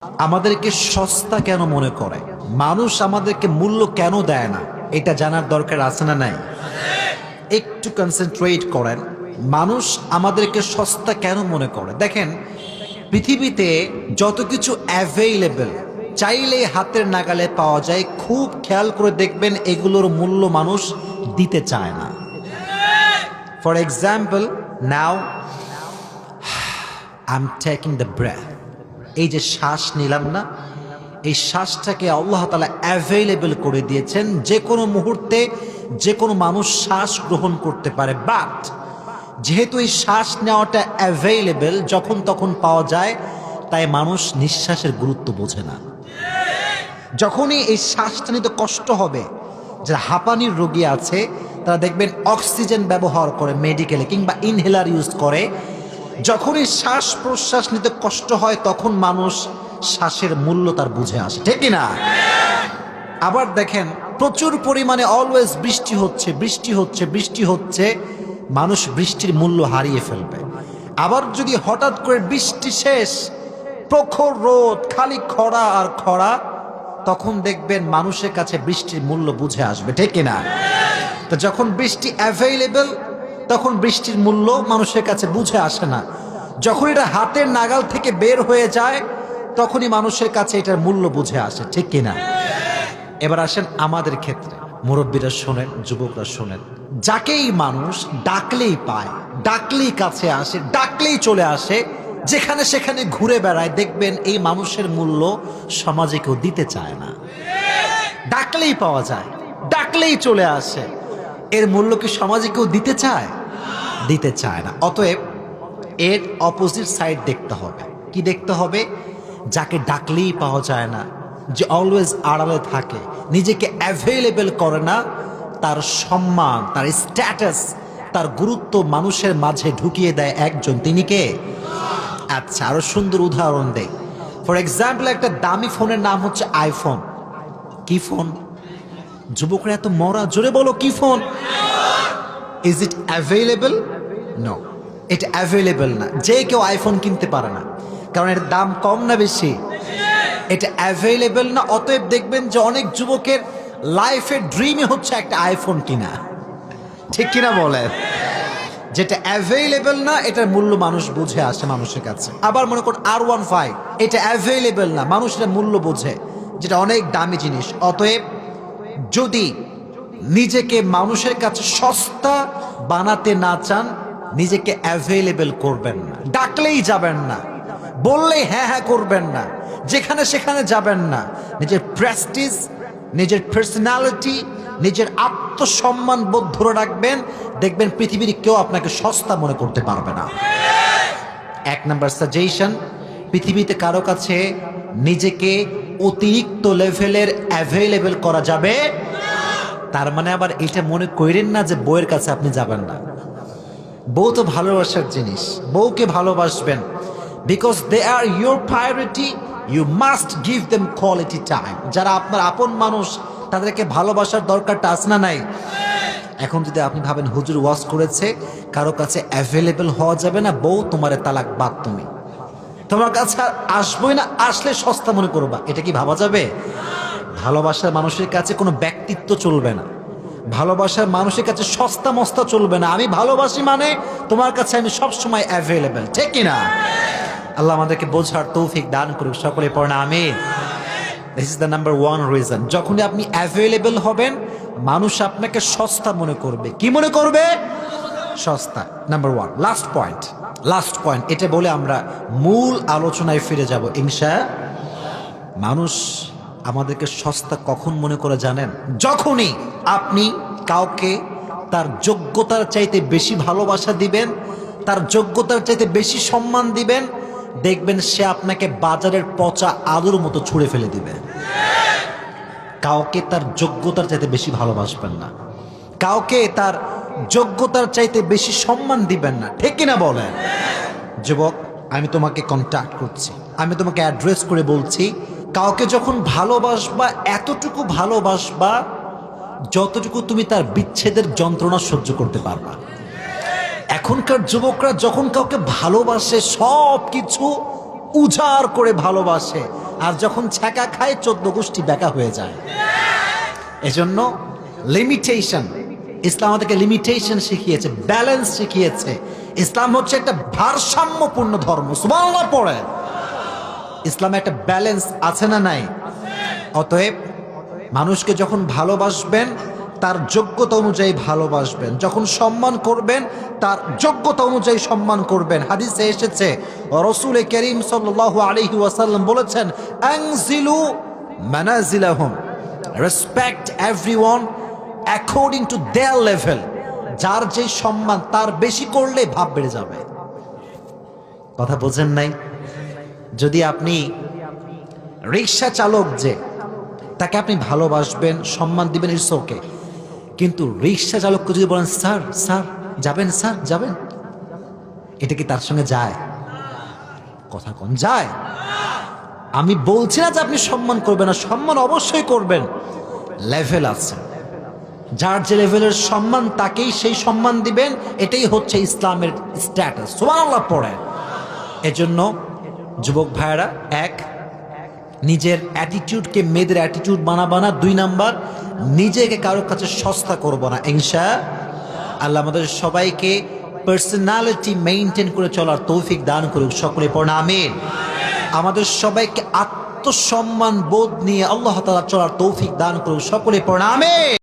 আমাদেরকে সস্তা কেন মনে করে, মানুষ আমাদেরকে মূল্য কেন দেয় না, এটা জানার দরকার আছে না নাই? একটু কনসেন্ট্রেট করেন। মানুষ আমাদেরকে সস্তা কেন মনে করে? দেখেন, পৃথিবীতে যত কিছু অ্যাভেইলেবল চাইলে হাতের নাগালে পাওয়া যায়, খুব খেয়াল করে দেখবেন এগুলোর মূল্য মানুষ দিতে চায় না। For example, now I am taking the breath, এই যে শ্বাস নিলাম না, এই শ্বাসটাকে আল্লাহ তাআলা অ্যাভেইলেবল করে দিয়েছেন। যে কোনো মুহূর্তে যে কোনো মানুষ শ্বাস গ্রহণ করতে পারে, বাট যেহেতু এই শ্বাস নেওয়াটা অ্যাভেইলেবল, যখন তখন পাওয়া যায়, তাই মানুষ নিঃশ্বাসের গুরুত্ব বোঝে না। যখনই এই শ্বাসটা নিতে কষ্ট হবে, যারা হাঁপানির রোগী আছে তারা দেখবেন অক্সিজেন ব্যবহার করে মেডিকেলে, কিংবা ইনহেলার ইউজ করে। যখনই শ্বাস প্রশ্বাস নিতে কষ্ট হয়, তখন মানুষ শ্বাসের মূল্য তার বুঝে আসে, ঠিক না? আবার দেখেন, প্রচুর পরিমাণে অলওয়েজ বৃষ্টি হচ্ছে বৃষ্টি হচ্ছে বৃষ্টি হচ্ছে, মানুষ বৃষ্টির মূল্য হারিয়ে ফেলবে। আবার যদি হঠাৎ করে বৃষ্টি শেষ, প্রখর রোদ, খালি খরা আর খরা, তখন দেখবেন মানুষের কাছে বৃষ্টির মূল্য বুঝে আসবে, ঠিক না? তো যখন বৃষ্টি অ্যাভেইলেবল, তখন বৃষ্টির মূল্য মানুষের কাছে বুঝে আসে না। যখন এটা হাতের নাগাল থেকে বের হয়ে যায়, তখনই মানুষের কাছে এটার মূল্য বুঝে আসে, ঠিক কিনা? এবার আসেন আমাদের ক্ষেত্রে, মুরব্বীরা শোনেন, যুবকরা শোনেন, যাকেই মানুষ ডাকলেই পায়, ডাকলেই কাছে আসে, ডাকলেই চলে আসে, যেখানে সেখানে ঘুরে বেড়ায়, দেখবেন এই মানুষের মূল্য সমাজে কেউ দিতে চায় না। ডাকলেই পাওয়া যায়, ডাকলেই চলে আসে, এর মূল্য কি সমাজে কেউ দিতে চায়? দিতে চায় না। অতএব এর অপোজিট সাইড দেখতে হবে। কি দেখতে হবে? যাকে ডাকলেই পাওয়া যায় না, যে অলওয়েজ আড়ালে থাকে, নিজেকে অ্যাভেইলেবল করে না, তার সম্মান, তার স্ট্যাটাস, তার গুরুত্ব মানুষের মাঝে ঢুকিয়ে দেয় একজন, তিনি কে? আচ্ছা, আরো সুন্দর উদাহরণ দেই। ফর এক্সাম্পল, একটা দামি ফোনের নাম হচ্ছে আইফোন। কি ফোন? যুবকরা এত মরা, জোরে বলো, কি phone? Is it available? No, এটা অ্যাভেইলেবল না। যে কেউ আইফোন কিনতে পারে না, কারণ এর দাম কম না বেশি? এটা অ্যাভেইলেবল না। অতএব দেখবেন যে অনেক যুবকের লাইফের ড্রিমই হচ্ছে একটা আইফোন কিনা, ঠিক কিনা বলে? যেটা অ্যাভেইলেবল না, এটার মূল্য মানুষ বুঝে আসে মানুষের কাছে। আবার মনে করুন R15, এটা অ্যাভেইলেবল না, মানুষের মূল্য বোঝে, যেটা অনেক দামি জিনিস। অতএব যদি নিজেকে মানুষের কাছে সস্তা বানাতে না চান, নিজেকে অ্যাভেইলেবল করবেন না, ডাকলেই যাবেন না, বললেই হ্যাঁ হ্যাঁ করবেন না, যেখানে সেখানে যাবেন না। নিজের প্রেস্টিজ, নিজের পার্সোনালিটি, নিজের আত্মসম্মান বোধ ধরে রাখবেন, দেখবেন পৃথিবীর কেউ আপনাকে সস্তা মনে করতে পারবে না। এক নাম্বার সাজেশন, পৃথিবীতে কারো কাছে নিজেকে অতিরিক্ত লেভেলের অ্যাভেইলেবল করা যাবে। তার মানে আবার এটা মনে করেন না যে বউয়ের কাছে আপনি যাবেন না। বউ তো ভালোবাসার জিনিস, বউকে ভালোবাসবেন, because they are your priority, you must give them quality time. যারা আপনার আপন মানুষ, তাদেরকে ভালোবাসার দরকারটা আছে না নাই? এখন যদি আপনি ভাবেন হুজুর ওয়াজ করেছে, কারো কাছে অ্যাভেলেবল হওয়া যাবে না, বউ তোমারে তালাক বাদ, তুমি তোমার কাছে আর আসবোই না, আসলে সস্তা মনে করবা, এটা কি ভাবা যাবে? ভালোবাসার মানুষের কাছে কোনো ব্যক্তিত্ব চলবে না, ভালোবাসার মানুষের কাছে সস্তা মস্তা চলবে না। আমি ভালোবাসি মানে তোমার কাছে আমি সবসময় অ্যাভেলেবল, ঠিক কিনা? আল্লাহ আমাদেরকে বোঝার তৌফিক দান করুক, সকলে পড়না আমিন। This is the number one reason. যখনই আপনি অ্যাভেলেবল হবেন, মানুষ আপনাকে সস্তা মনে করবে। কি মনে করবে? সস্তা। নাম্বার ওয়ান, লাস্ট পয়েন্ট, এটা বলে আমরা মূল আলোচনায় ফিরে যাব ইনশাআল্লাহ। মানুষ আমাদেরকে সস্তা কখন মনে করে জানেন? যখনই আপনি কাউকে তার যোগ্যতার চাইতে বেশি ভালোবাসা দিবেন, তার যোগ্যতার চাইতে বেশি সম্মান দিবেন, দেখবেন সে আপনাকে বাজারের পচা আলুর মতো ছুঁড়ে ফেলে দিবে। কাউকে তার যোগ্যতার চাইতে বেশি ভালোবাসবেন না, কাউকে তার যোগ্যতার চাইতে বেশি সম্মান দিবেন না, ঠিক কিনা বলেন? যুবক, আমি তোমাকে কন্ট্যাক্ট করছি, আমি তোমাকে অ্যাড্রেস করে বলছি, কাউকে যখন ভালোবাসবা, এতটুকু ভালোবাসবা যতটুকু তুমি তার বিচ্ছেদের যন্ত্রণা সহ্য করতে পারবা। এখনকার যুবকরা যখন কাউকে ভালোবাসে, সব কিছু উজাড় করে ভালোবাসে, আর যখন ছ্যাঁকা খায় 14 গোষ্ঠী ব্যাকা হয়ে যায়। এজন্য লিমিটেশন, ইসলাম আমাদেরকে লিমিটেশন শিখিয়েছে, ব্যালেন্স শিখিয়েছে। ইসলাম হচ্ছে একটা ভারসাম্যপূর্ণ ধর্ম। সুবহানাল্লাহ পড়ে। ইসলামে একটা ব্যালেন্স আছে না নাই? অতএব মানুষকে যখন ভালোবাসবেন তার যোগ্যতা অনুযায়ী ভালোবাসবেন, যখন সম্মান করবেন তার যোগ্যতা অনুযায়ী সম্মান করবেন। হাদিসে এসেছে রাসূল করিম সাল্লাল্লাহু আলাইহি ওয়াসাল্লাম বলেছেন, আনজিলু মানাজিলাহুম, respect everyone according to their level. যার যে সম্মান তার বেশি করলে ভাব বেড়ে যাবে। কথা বোঝেন নাই? যদি আপনি রিক্সা চালক, যে তাকে আপনি ভালোবাসবেন, সম্মান দিবেন, ইটস ওকে, কিন্তু রিক্সা চালককে যদি বলেন স্যার স্যার যাবেন, স্যার যাবেন, এটা কি তার সঙ্গে যায়? কথা কোন যায়? আমি বলছি না যে আপনি সম্মান করবেন না, সম্মান অবশ্যই করবেন, লেভেল আছে। যার যে লেভেলের সম্মান তাকেই সেই সম্মান দিবেন, এটাই হচ্ছে ইসলামের স্ট্যাটাস। সুবহানাল্লাহ পড়ে। এজন্য যুবক ভাইয়েরা, এক, নিজের অ্যাটিটিউডকে মেয়েদের অ্যাটিটিউড বানাবো না। 2 নাম্বার, নিজেকে কারোর কাছে সস্তা করবো না। ইনশাআল্লাহ আমাদের সবাইকে পার্সোনালিটি মেইনটেইন করে চলার তৌফিক দান করুক। সকলে পড়না আমিন। আমাদের সবাইকে আত্মসম্মান বোধ নিয়ে আল্লাহ তাআলা চলার তৌফিক দান করুক। সকলে পড়না আমিন।